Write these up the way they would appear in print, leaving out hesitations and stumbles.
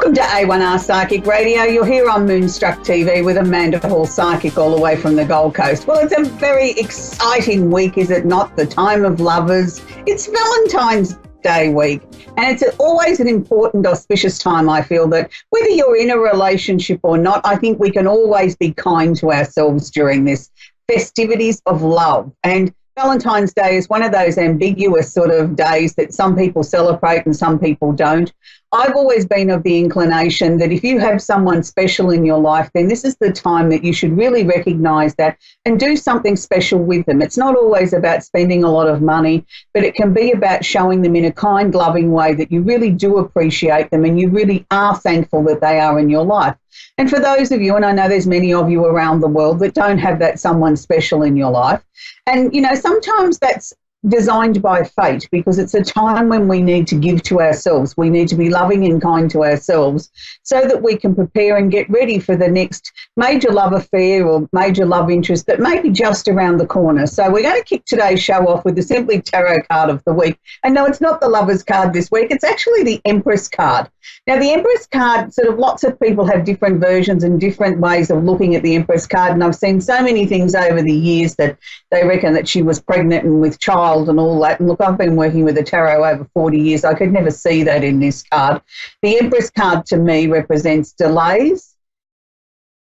Welcome to A1R Psychic Radio. You're here on Moonstruck TV with Amanda Hall, Psychic, all the way from the Gold Coast. Well, it's a very exciting week, is it not? The time of lovers. It's Valentine's Day week, and it's always an important, auspicious time, I feel, that whether you're in a relationship or not, I think we can always be kind to ourselves during this festivities of love. And Valentine's Day is one of those ambiguous sort of days that some people celebrate and some people don't. I've always been of the inclination that if you have someone special in your life, then this is the time that you should really recognise that and do something special with them. It's not always about spending a lot of money, but it can be about showing them in a kind, loving way that you really do appreciate them and you really are thankful that they are in your life. And for those of you, and I know there's many of you around the world that don't have that someone special in your life, and, you know, sometimes that's designed by fate, because it's a time when we need to give to ourselves. We need to be loving and kind to ourselves so that we can prepare and get ready for the next major love affair or major love interest that may be just around the corner. So we're going to kick today's show off with the Simply Tarot card of the week. And no, it's not the Lover's card this week. It's actually the Empress card. Now, the Empress card, sort of lots of people have different versions and different ways of looking at the Empress card. And I've seen so many things over the years that they reckon that she was pregnant and with child and all that. And look, I've been working with the tarot over 40 years. I could never see that in this card. The Empress card to me represents delays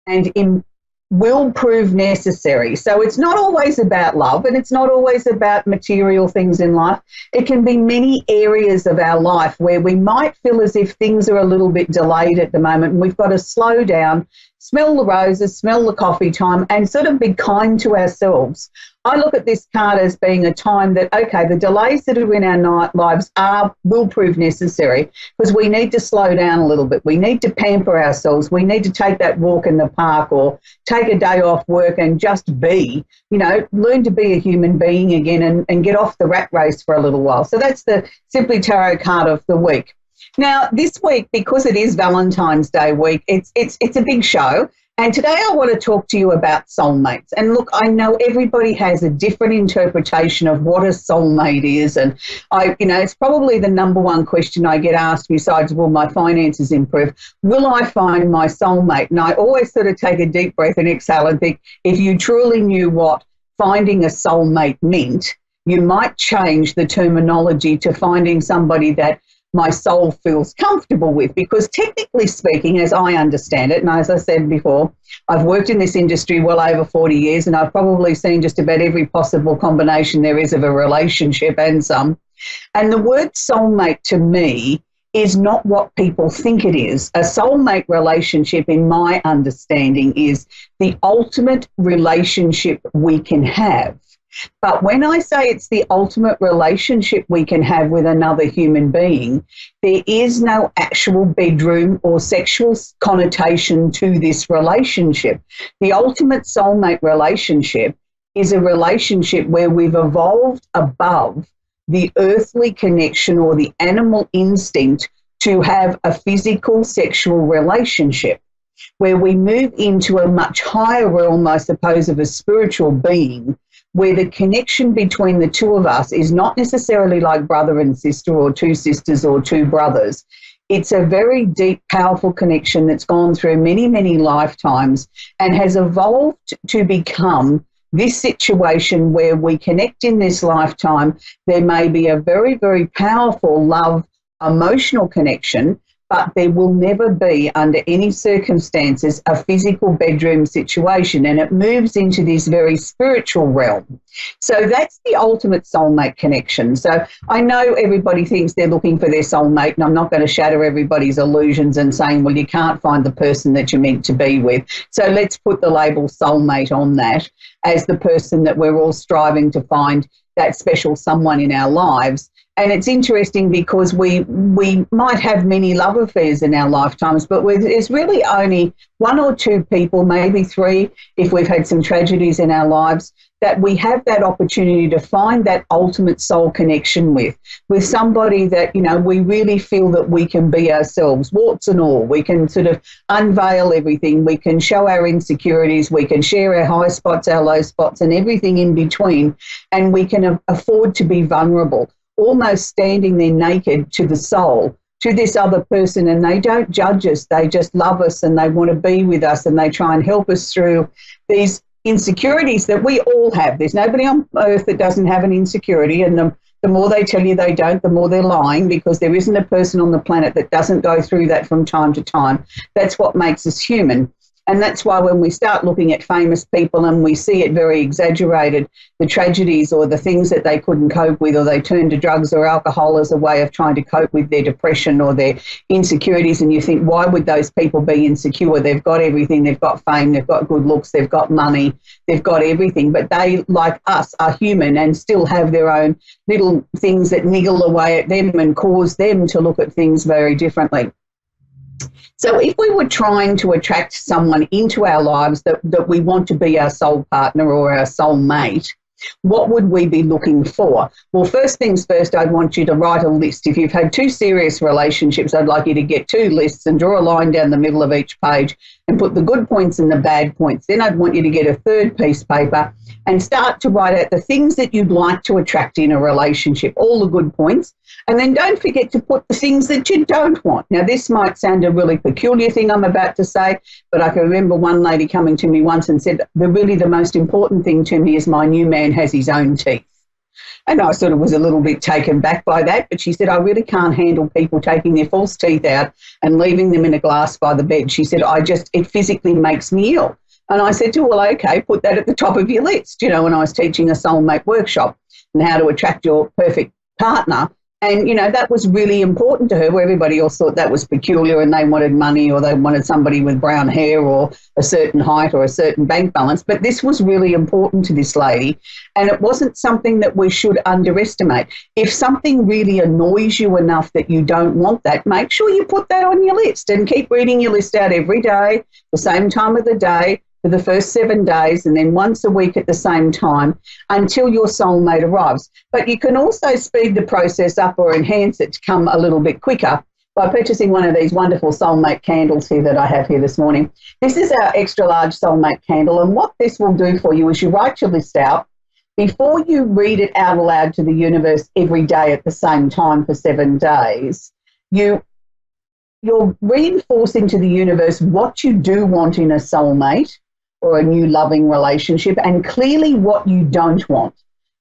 and will prove necessary. So it's not always about love, and it's not always about material things in life. It can be many areas of our life where we might feel as if things are a little bit delayed at the moment, and we've got to slow down, smell the roses, smell the coffee time, and sort of be kind to ourselves. I look at this card as being a time that, okay, the delays that are in our lives will prove necessary, because we need to slow down a little bit. We need to pamper ourselves. We need to take that walk in the park or take a day off work and just be, you know, learn to be a human being again and get off the rat race for a little while. So that's the Simply Tarot card of the week. Now, this week, because it is Valentine's Day week, it's a big show. And today I want to talk to you about soulmates. And look, I know everybody has a different interpretation of what a soulmate is. And it's probably the number one question I get asked, besides, will my finances improve? Will I find my soulmate? And I always sort of take a deep breath and exhale and think, if you truly knew what finding a soulmate meant, you might change the terminology to finding somebody that my soul feels comfortable with, because technically speaking, as I understand it, and as I said before, I've worked in this industry well over 40 years, and I've probably seen just about every possible combination there is of a relationship and some. And the word soulmate to me is not what people think it is. A soulmate relationship, in my understanding, is the ultimate relationship we can have. But when I say it's the ultimate relationship we can have with another human being, there is no actual bedroom or sexual connotation to this relationship. The ultimate soulmate relationship is a relationship where we've evolved above the earthly connection or the animal instinct to have a physical sexual relationship, where we move into a much higher realm, I suppose, of a spiritual being, where the connection between the two of us is not necessarily like brother and sister or two sisters or two brothers. It's a very deep, powerful connection that's gone through many, many lifetimes and has evolved to become this situation where we connect in this lifetime. There may be a very, very powerful love, emotional connection, but there will never be, under any circumstances, a physical bedroom situation, and it moves into this very spiritual realm. So that's the ultimate soulmate connection. So I know everybody thinks they're looking for their soulmate, and I'm not going to shatter everybody's illusions and saying, well, you can't find the person that you're meant to be with. So let's put the label soulmate on that as the person that we're all striving to find, that special someone in our lives. And it's interesting because we might have many love affairs in our lifetimes, but there's really only one or two people, maybe three, if we've had some tragedies in our lives, that we have that opportunity to find that ultimate soul connection with somebody that, you know, we really feel that we can be ourselves, warts and all. We can sort of unveil everything. We can show our insecurities. We can share our high spots, our low spots, and everything in between. And we can afford to be vulnerable, almost standing there naked to the soul, to this other person, and they don't judge us. They just love us and they want to be with us, and they try and help us through these insecurities that we all have. There's nobody on earth that doesn't have an insecurity, and the more they tell you they don't, the more they're lying, because there isn't a person on the planet that doesn't go through that from time to time. That's what makes us human. And that's why when we start looking at famous people and we see it very exaggerated, the tragedies or the things that they couldn't cope with, or they turn to drugs or alcohol as a way of trying to cope with their depression or their insecurities, and you think, why would those people be insecure? They've got everything. They've got fame. They've got good looks. They've got money. They've got everything. But they, like us, are human and still have their own little things that niggle away at them and cause them to look at things very differently. So if we were trying to attract someone into our lives that we want to be our soul partner or our soulmate, what would we be looking for? Well, first things first, I'd want you to write a list. If you've had 2 serious relationships, I'd like you to get 2 lists and draw a line down the middle of each page and put the good points and the bad points. Then I'd want you to get a 3rd piece of paper and start to write out the things that you'd like to attract in a relationship, all the good points. And then don't forget to put the things that you don't want. Now, this might sound a really peculiar thing I'm about to say, but I can remember one lady coming to me once and said, the most important thing to me is my new man has his own teeth. And I sort of was a little bit taken back by that, but she said, I really can't handle people taking their false teeth out and leaving them in a glass by the bed. She said, it physically makes me ill. And I said to her, well, okay, put that at the top of your list. You know, when I was teaching a soulmate workshop and how to attract your perfect partner. And, you know, that was really important to her, where everybody else thought that was peculiar and they wanted money or they wanted somebody with brown hair or a certain height or a certain bank balance. But this was really important to this lady, and it wasn't something that we should underestimate. If something really annoys you enough that you don't want that, make sure you put that on your list and keep reading your list out every day, the same time of the day, for the first 7 days, and then once a week at the same time until your soulmate arrives. But you can also speed the process up or enhance it to come a little bit quicker by purchasing one of these wonderful soulmate candles here that I have here this morning. This is our extra large soulmate candle, and what this will do for you is you write your list out. Before you read it out aloud to the universe every day at the same time for 7 days, you're reinforcing to the universe what you do want in a soulmate or a new loving relationship, and clearly what you don't want.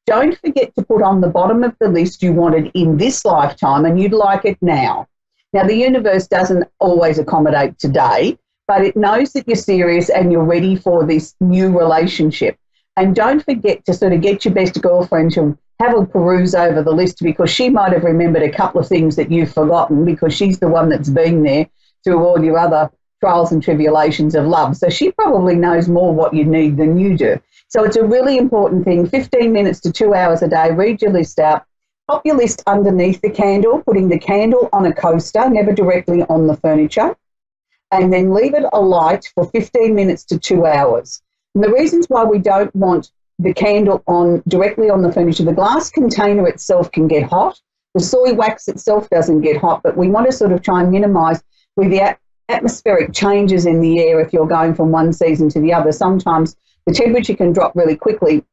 Don't forget to put on the bottom of the list you wanted in this lifetime and you'd like it now. Now, the universe doesn't always accommodate today, but it knows that you're serious and you're ready for this new relationship. And don't forget to sort of get your best girlfriend to have a peruse over the list, because she might have remembered a couple of things that you've forgotten, because she's the one that's been there through all your other trials and tribulations of love. So she probably knows more what you need than you do. So it's a really important thing. 15 minutes to 2 hours a day, read your list out, pop your list underneath the candle, putting the candle on a coaster, never directly on the furniture, and then leave it alight for 15 minutes to 2 hours. And the reasons why we don't want the candle on directly on the furniture, the glass container itself can get hot. The soy wax itself doesn't get hot, but we want to sort of try and minimise with the atmospheric changes in the air. If you're going from one season to the other, sometimes the temperature can drop really quickly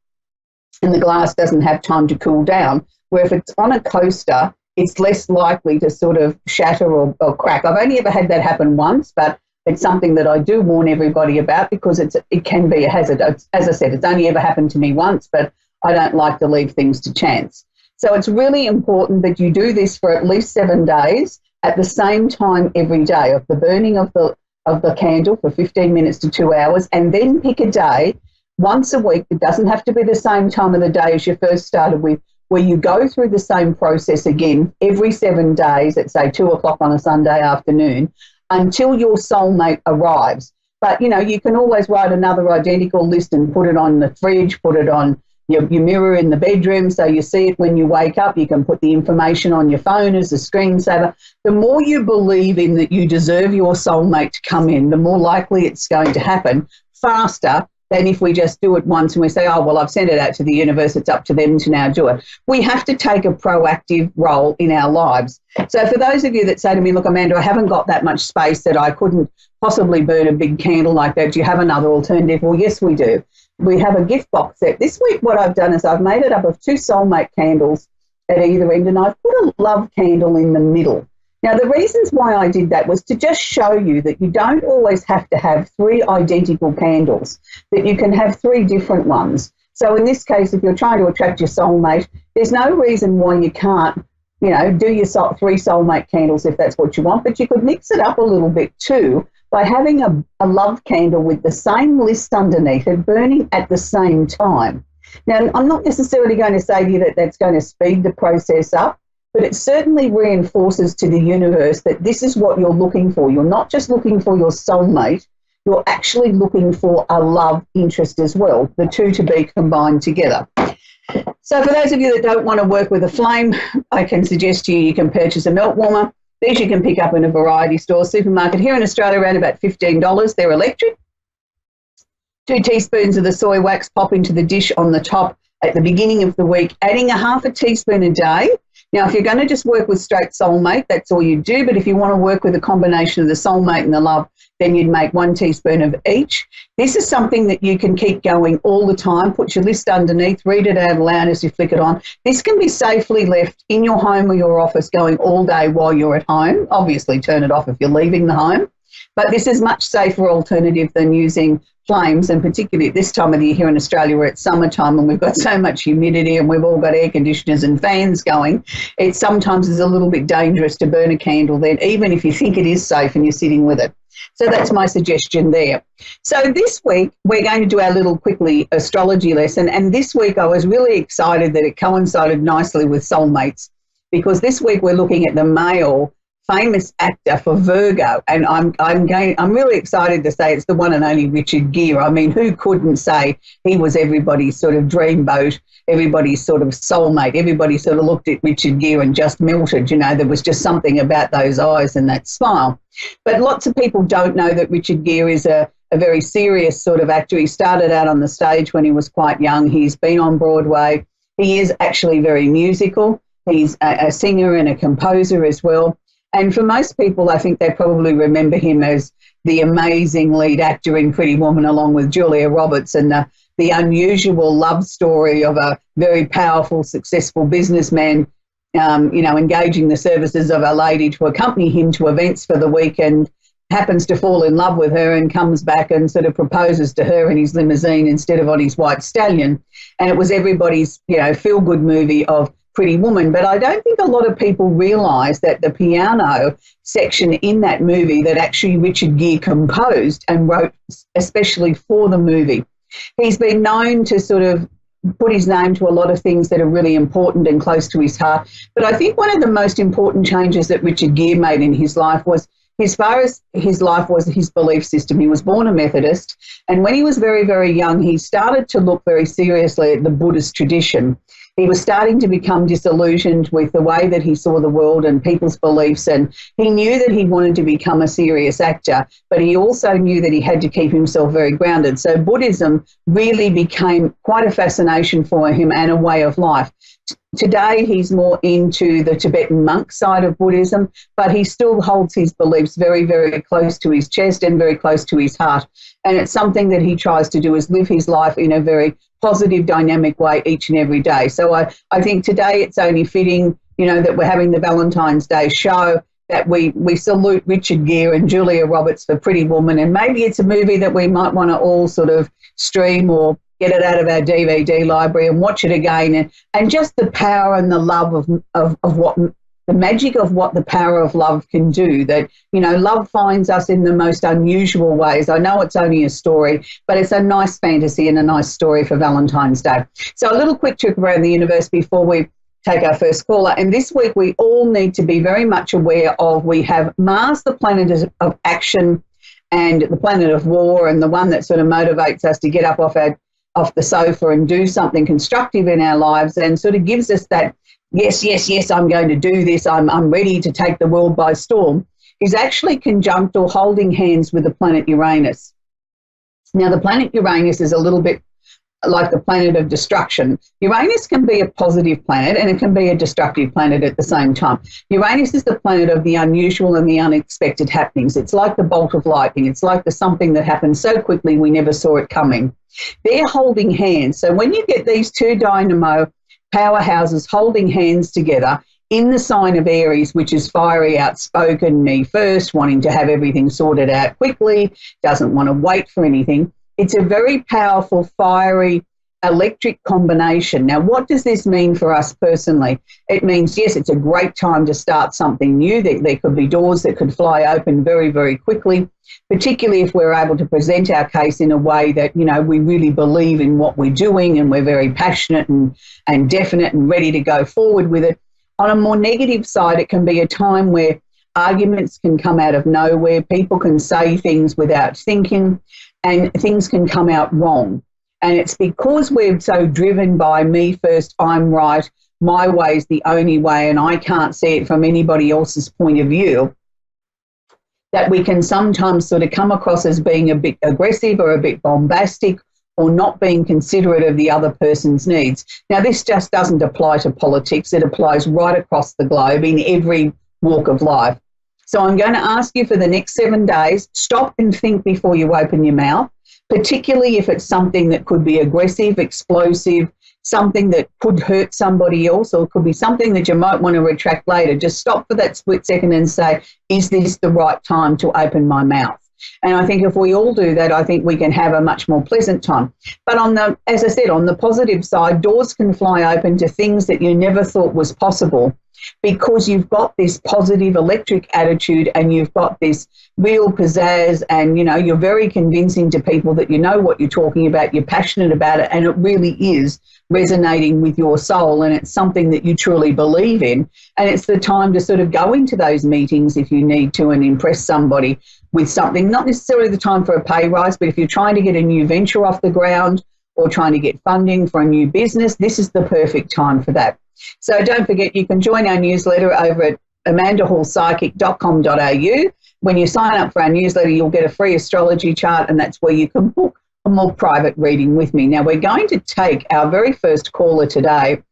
and the glass doesn't have time to cool down, where if it's on a coaster, it's less likely to sort of shatter or crack. I've only ever had that happen once, but it's something that I do warn everybody about, because it can be a hazard. As I said, it's only ever happened to me once, but I don't like to leave things to chance. So it's really important that you do this for at least 7 days at the same time every day, of the burning of the candle for 15 minutes to 2 hours, and then pick a day once a week. It doesn't have to be the same time of the day as you first started with, where you go through the same process again every 7 days at, say, 2 o'clock on a Sunday afternoon until your soulmate arrives. But, you know, you can always write another identical list and put it on the fridge, put it on your mirror in the bedroom so you see it when you wake up. You can put the information on your phone as a screensaver. The more you believe in that you deserve your soulmate to come in, the more likely it's going to happen faster than if we just do it once and we say, oh, well, I've sent it out to the universe, it's up to them to now do it. We have to take a proactive role in our lives. So for those of you that say to me, look, Amanda, I haven't got that much space that I couldn't possibly burn a big candle like that, do you have another alternative? Well, yes, we do. We have a gift box set. This week what I've done is I've made it up of 2 soulmate candles at either end, and I've put a love candle in the middle. Now, the reasons why I did that was to just show you that you don't always have to have 3 identical candles, that you can have 3 different ones. So in this case, if you're trying to attract your soulmate, there's no reason why you can't, you know, do your 3 soulmate candles if that's what you want, but you could mix it up a little bit too by having a love candle with the same list underneath it burning at the same time. Now, I'm not necessarily going to say to you that that's going to speed the process up, but it certainly reinforces to the universe that this is what you're looking for. You're not just looking for your soulmate, you're actually looking for a love interest as well, the two to be combined together. So for those of you that don't want to work with a flame, I can suggest to you you can purchase a melt warmer. These you can pick up in a variety store, supermarket. Here in Australia, around about $15. They're electric. 2 teaspoons of the soy wax, pop into the dish on the top at the beginning of the week, adding a half a teaspoon a day. Now, if you're going to just work with straight soulmate, that's all you do. But if you want to work with a combination of the soulmate and the love, then you'd make 1 teaspoon of each. This is something that you can keep going all the time. Put your list underneath, read it out loud as you flick it on. This can be safely left in your home or your office going all day while you're at home. Obviously, turn it off if you're leaving the home. But this is much safer alternative than using flames, and particularly at this time of the year here in Australia where it's summertime and we've got so much humidity and we've all got air conditioners and fans going. It sometimes is a little bit dangerous to burn a candle then, even if you think it is safe and you're sitting with it. So that's my suggestion there. So this week we're going to do our little quickly astrology lesson, and this week I was really excited that it coincided nicely with soulmates, because this week we're looking at the male famous actor for Virgo, and I'm really excited to say it's the one and only Richard Gere. I mean, who couldn't say he was everybody's sort of dreamboat, everybody's sort of soulmate? Everybody sort of looked at Richard Gere and just melted. You know, there was just something about those eyes and that smile. But lots of people don't know that Richard Gere is a very serious sort of actor. He started out on the stage when he was quite young. He's been on Broadway. He is actually very musical. He's a singer and a composer as well. And for most people, I think they probably remember him as the amazing lead actor in Pretty Woman along with Julia Roberts, and the unusual love story of a very powerful, successful businessman, you know, engaging the services of a lady to accompany him to events for the week, and happens to fall in love with her and comes back and sort of proposes to her in his limousine instead of on his white stallion. And it was everybody's, you know, feel-good movie of Pretty Woman. But I don't think a lot of people realise that the piano section in that movie that actually Richard Gere composed and wrote especially for the movie. He's been known to sort of put his name to a lot of things that are really important and close to his heart. But I think one of the most important changes that Richard Gere made in his life was, as far as his life was, his belief system. He was born a Methodist, and when he was very, very young, he started to look very seriously at the Buddhist tradition. He was starting to become disillusioned with the way that he saw the world and people's beliefs, and he knew that he wanted to become a serious actor, but he also knew that he had to keep himself very grounded. So Buddhism really became quite a fascination for him and a way of life. Today, he's more into the Tibetan monk side of Buddhism, but he still holds his beliefs very, very close to his chest and very close to his heart. And it's something that he tries to do, is live his life in a very positive, dynamic way each and every day. So I think today it's only fitting, you know, that we're having the Valentine's Day show, that we salute Richard Gere and Julia Roberts for Pretty Woman. And maybe it's a movie that we might want to all sort of stream or get it out of our DVD library and watch it again, and just the power and the love of what the magic of what the power of love can do. That, you know, love finds us in the most unusual ways. I know it's only a story, but it's a nice fantasy and a nice story for Valentine's Day. So a little quick trip around the universe before we take our first caller. And this week we all need to be very much aware of, we have Mars, the planet of action, and the planet of war, and the one that sort of motivates us to get up off the sofa and do something constructive in our lives, and sort of gives us that, yes, yes, yes, I'm going to do this, I'm ready to take the world by storm, is actually conjunct or holding hands with the planet Uranus. Now, the planet Uranus is a little bit like the planet of destruction. Uranus can be a positive planet and it can be a destructive planet at the same time. Uranus is the planet of the unusual and the unexpected happenings. It's like the bolt of lightning. It's like the something that happened so quickly we never saw it coming. They're holding hands. So when you get these two dynamo powerhouses holding hands together, in the sign of Aries, which is fiery, outspoken, me first, wanting to have everything sorted out quickly, doesn't want to wait for anything. It's a very powerful, fiery, electric combination. Now, what does this mean for us personally? It means, yes, it's a great time to start something new. There could be doors that could fly open very, very quickly, particularly if we're able to present our case in a way that, you know, we really believe in what we're doing and we're very passionate and definite and ready to go forward with it. On a more negative side, it can be a time where arguments can come out of nowhere, people can say things without thinking, and things can come out wrong. And it's because we're so driven by me first, I'm right, my way is the only way, and I can't see it from anybody else's point of view, that we can sometimes sort of come across as being a bit aggressive or a bit bombastic or not being considerate of the other person's needs. Now, this just doesn't apply to politics. It applies right across the globe in every walk of life. So I'm going to ask you for the next 7 days, stop and think before you open your mouth, particularly if it's something that could be aggressive, explosive, something that could hurt somebody else, or it could be something that you might want to retract later. Just stop for that split second and say, is this the right time to open my mouth? And I think if we all do that, I think we can have a much more pleasant time. But as I said, on the positive side, doors can fly open to things that you never thought was possible, because you've got this positive electric attitude and you've got this real pizzazz, and, you know, you're very convincing to people that you know what you're talking about, you're passionate about it, and it really is resonating with your soul, and it's something that you truly believe in. And it's the time to sort of go into those meetings if you need to and impress somebody with something, not necessarily the time for a pay rise, but if you're trying to get a new venture off the ground or trying to get funding for a new business, this is the perfect time for that. So don't forget, you can join our newsletter over at amandahallpsychic.com.au. When you sign up for our newsletter, you'll get a free astrology chart, and that's where you can book a more private reading with me. Now, we're going to take our very first caller today,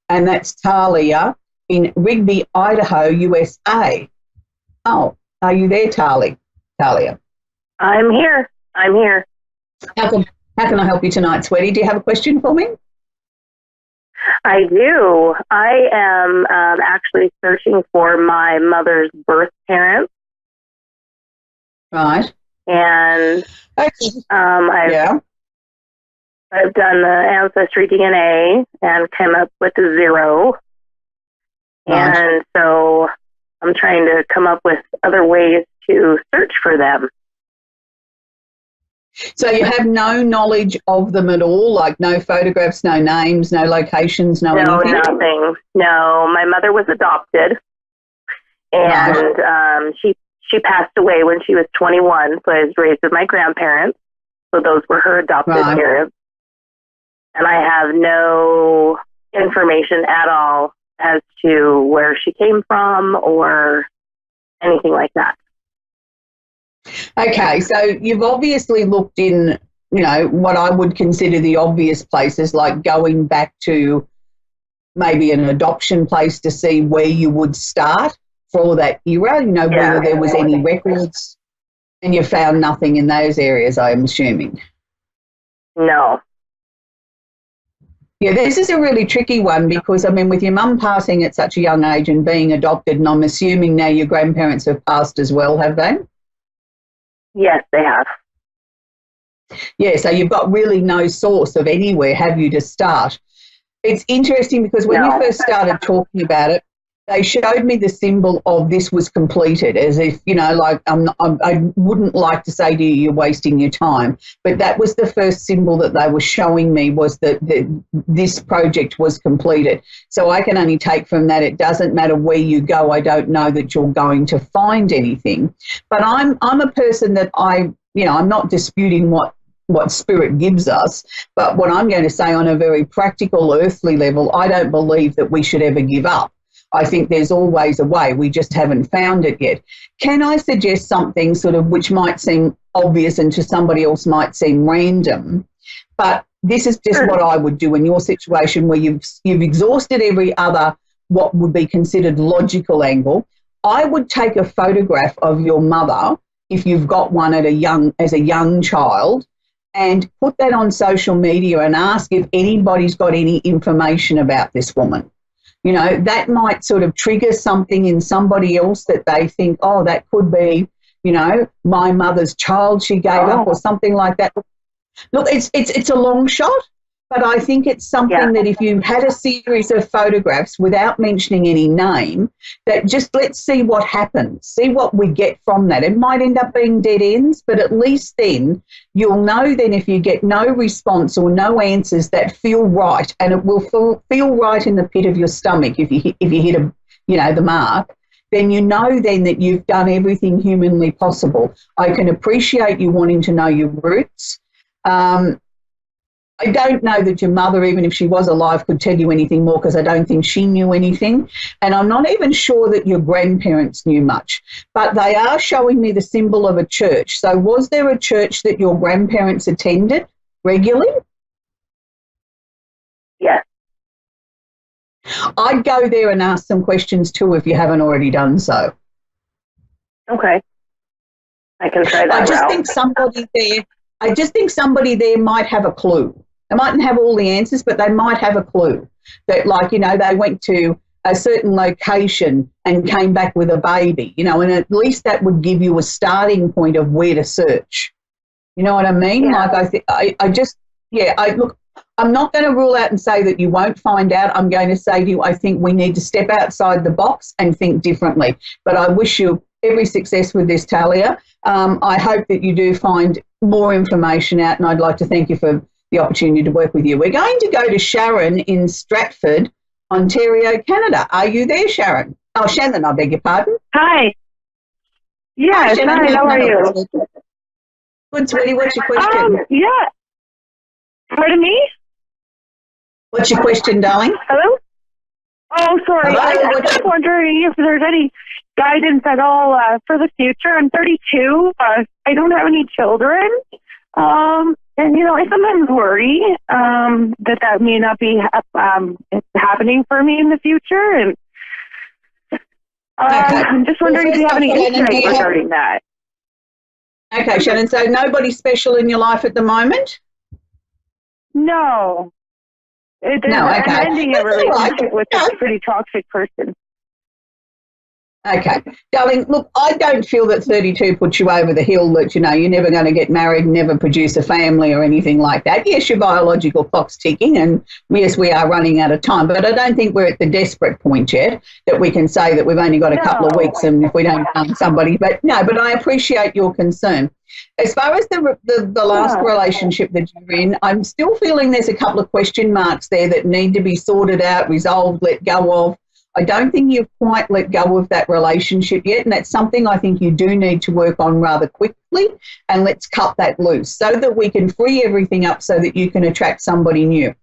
and that's Talia in Rigby, Idaho, USA. Oh, are you there, Talia? I'm here. How can I help you tonight, sweetie? Do you have a question for me? I do. I am actually searching for my mother's birth parents. Right. And okay. I've done the ancestry DNA and came up with a 0. Right. And so I'm trying to come up with other ways to search for them. So you have no knowledge of them at all, like no photographs, no names, no locations, no anything? No, nothing. No, my mother was adopted, and right. She passed away when she was 21, so I was raised with my grandparents, so those were her adopted right. parents. And I have no information at all as to where she came from or anything like that. Okay, so you've obviously looked in, you know, what I would consider the obvious places, like going back to maybe an adoption place to see where you would start for that era, you know, whether there was any records, and you found nothing in those areas, I'm assuming. No. Yeah, this is a really tricky one because, I mean, with your mum passing at such a young age and being adopted, and I'm assuming now your grandparents have passed as well, have they? Yes, they have. Yeah, so you've got really no source of anywhere, have you, to start? It's interesting because when you first started talking about it, they showed me the symbol of this was completed, as if, you know, like I wouldn't like to say to you, you're wasting your time, but that was the first symbol that they were showing me, was that this project was completed. So I can only take from that, it doesn't matter where you go, I don't know that you're going to find anything. But I'm a person that I'm not disputing what spirit gives us, but what I'm going to say on a very practical, earthly level, I don't believe that we should ever give up. I think there's always a way. We just haven't found it yet. Can I suggest something sort of which might seem obvious and to somebody else might seem random, but this is just what I would do in your situation where you've exhausted every other what would be considered logical angle. I would take a photograph of your mother, if you've got one as a young child, and put that on social media and ask if anybody's got any information about this woman. You know, that might sort of trigger something in somebody else that they think, oh, that could be, you know, my mother's child she gave up or something like that. Look, it's a long shot, but I think it's something that if you had a series of photographs without mentioning any name, that just let's see what happens, see what we get from that. It might end up being dead ends, but at least then you'll know then if you get no response or no answers that feel right, and it will feel right in the pit of your stomach if you hit the mark, then you know then that you've done everything humanly possible. I can appreciate you wanting to know your roots. I don't know that your mother, even if she was alive, could tell you anything more because I don't think she knew anything. And I'm not even sure that your grandparents knew much. But they are showing me the symbol of a church. So was there a church that your grandparents attended regularly? Yes. I'd go there and ask some questions too if you haven't already done so. Okay. I can try that. I just think somebody there might have a clue. They mightn't have all the answers, but they might have a clue that, like, you know, they went to a certain location and came back with a baby, you know, and at least that would give you a starting point of where to search. You know what I mean? Yeah. Like, look, I'm not going to rule out and say that you won't find out. I'm going to say to you, I think we need to step outside the box and think differently. But I wish you every success with this, Talia. I hope that you do find more information out, and I'd like to thank you for the opportunity to work with you. We're going to go to Sharon in Stratford, Ontario, Canada. Are you there, Sharon? Oh, Shannon, I beg your pardon. Hi. Yes, hi, how are you? Good, sweetie. What's your question? Yeah. Pardon me? What's your question, darling? Hello? Oh, sorry. Hello? I was just wondering if there's any guidance at all for the future. I'm 32. I don't have any children. And, you know, I sometimes worry that may not be happening for me in the future. And I'm just wondering if you have any insight regarding that. Okay, Shannon, so nobody special in your life at the moment? No. Okay. I'm ending a relationship with a pretty toxic person. Okay. Darling, look, I don't feel that 32 puts you over the hill, that, you know, you're never going to get married, never produce a family or anything like that. Yes, your biological clock's ticking, and yes, we are running out of time, but I don't think we're at the desperate point yet that we can say that we've only got a couple of weeks and if we don't find somebody. But I appreciate your concern. As far as the last relationship that you're in, I'm still feeling there's a couple of question marks there that need to be sorted out, resolved, let go of. I don't think you've quite let go of that relationship yet, and that's something I think you do need to work on rather quickly, and let's cut that loose so that we can free everything up so that you can attract somebody new.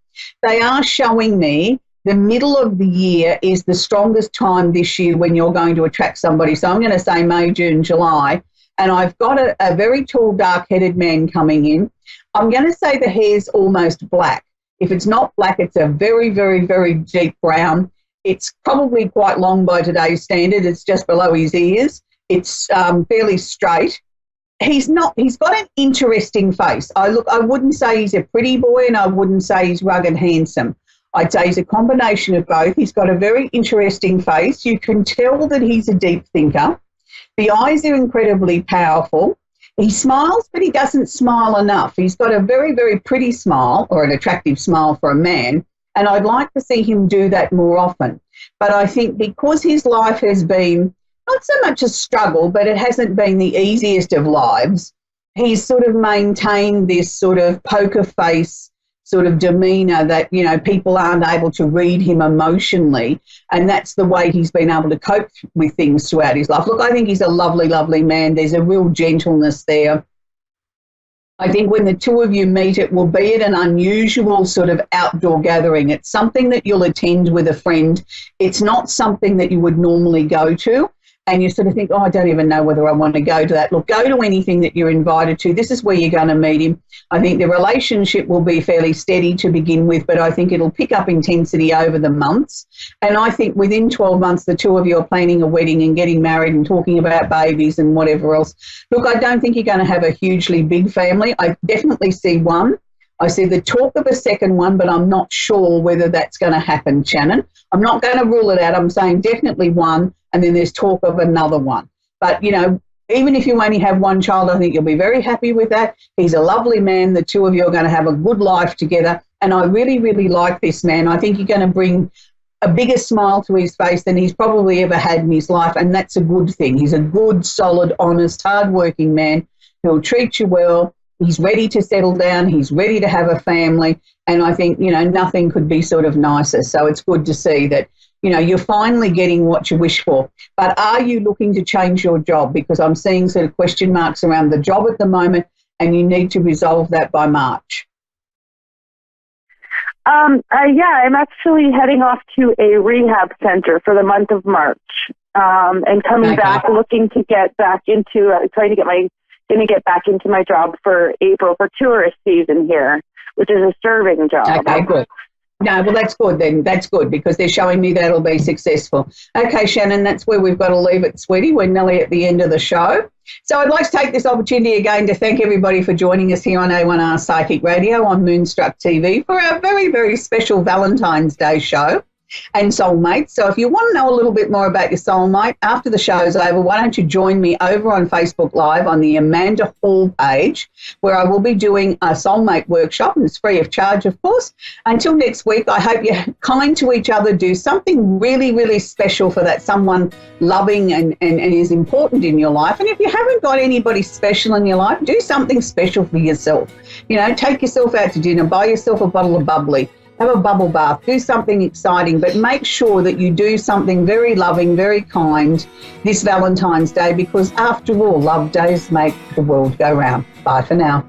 They are showing me the middle of the year is the strongest time this year when you're going to attract somebody. So I'm going to say May, June, July, and I've got a very tall, dark-headed man coming in. I'm going to say the hair's almost black. If it's not black, it's a very, very, very deep brown. It's probably quite long by today's standard. It's just below his ears. It's fairly straight. He's got an interesting face. I wouldn't say he's a pretty boy, and I wouldn't say he's rugged handsome. I'd say he's a combination of both. He's got a very interesting face. You can tell that he's a deep thinker. The eyes are incredibly powerful. He smiles, but he doesn't smile enough. He's got a very, very pretty smile, or an attractive smile for a man, and I'd like to see him do that more often. But I think because his life has been not so much a struggle, but it hasn't been the easiest of lives, he's sort of maintained this sort of poker face sort of demeanour that, you know, people aren't able to read him emotionally, and that's the way he's been able to cope with things throughout his life. Look, I think he's a lovely, lovely man. There's a real gentleness there. I think when the two of you meet, it will be at an unusual sort of outdoor gathering. It's something that you'll attend with a friend. It's not something that you would normally go to. And you sort of think, oh, I don't even know whether I want to go to that. Look, go to anything that you're invited to. This is where you're going to meet him. I think the relationship will be fairly steady to begin with, but I think it'll pick up intensity over the months. And I think within 12 months, the two of you are planning a wedding and getting married and talking about babies and whatever else. Look, I don't think you're going to have a hugely big family. I definitely see one. I see the talk of a second one, but I'm not sure whether that's going to happen, Shannon. I'm not going to rule it out. I'm saying definitely one, and then there's talk of another one. But, you know, even if you only have one child, I think you'll be very happy with that. He's a lovely man. The two of you are going to have a good life together. And I really, really like this man. I think you're going to bring a bigger smile to his face than he's probably ever had in his life, and that's a good thing. He's a good, solid, honest, hard-working man who'll treat you well. He's ready to settle down. He's ready to have a family, and I think, you know, nothing could be sort of nicer. So it's good to see that, you know, you're finally getting what you wish for. But are you looking to change your job? Because I'm seeing sort of question marks around the job at the moment, and you need to resolve that by March. Yeah, I'm actually heading off to a rehab center for the month of March, and coming back, looking to get back into, going to get back into my job for April for tourist season here, which is a serving job. Okay, good. No, well, that's good then. That's good because they're showing me that'll be successful. Okay, Shannon, that's where we've got to leave it, sweetie. We're nearly at the end of the show. So I'd like to take this opportunity again to thank everybody for joining us here on A1R Psychic Radio on Moonstruck TV for our very, very special Valentine's Day show and Soulmate. So if you want to know a little bit more about your soulmate, after the show's over, why don't you join me over on Facebook Live on the Amanda Hall page, where I will be doing a soulmate workshop, and it's free of charge, of course. Until next week, I hope you're kind to each other, do something really, really special for that someone loving and is important in your life. And if you haven't got anybody special in your life, do something special for yourself. You know, take yourself out to dinner, buy yourself a bottle of bubbly, have a bubble bath, do something exciting, but make sure that you do something very loving, very kind this Valentine's Day, because after all, love days make the world go round. Bye for now.